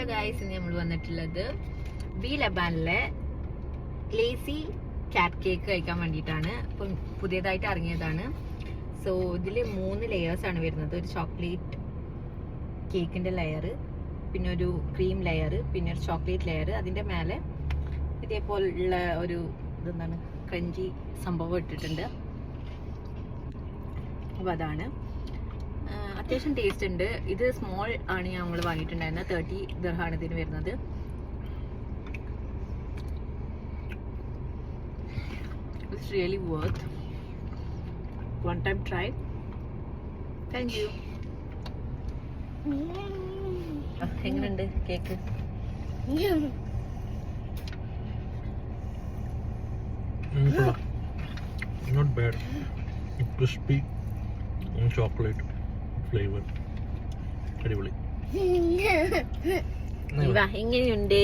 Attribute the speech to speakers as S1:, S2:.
S1: Hello guys, ഇന്ന് നമ്മൾ വന്നിട്ടുള്ളത് ബി ലബാനിലെ ലേസി ക്യാറ്റ് കേക്ക് കഴിക്കാൻ വേണ്ടിയിട്ടാണ്. അപ്പം പുതിയതായിട്ട് ഇറങ്ങിയതാണ്. സോ ഇതിൽ 3 ലെയേഴ്സ് ആണ് വരുന്നത്. ഒരു ചോക്ലേറ്റ് കേക്കിൻ്റെ ലെയർ, പിന്നെ ഒരു ക്രീം ലെയർ, പിന്നെ ഒരു ചോക്ലേറ്റ് ലെയർ. അതിൻ്റെ മേലെ ഇതേപോലുള്ള ഒരു ഇതെന്താണ് ക്രഞ്ചി സംഭവം ഇട്ടിട്ടുണ്ട്. അപ്പോൾ അതാണ് അത്യാവശ്യം ടേസ്റ്റ് ഉണ്ട്. ഇത് സ്മോൾ ആണ് നമ്മൾ വാങ്ങിയിട്ടുണ്ടായിരുന്നത്. 30 ദിർഹമാണ് ഇതിന് വരുന്നത്. It's really worth one time try. Thank you. എങ്ങനെയുണ്ട് cake?
S2: Not bad. Crispy chocolate flavor. അടിപൊളി.
S1: എങ്ങനെയുണ്ട്?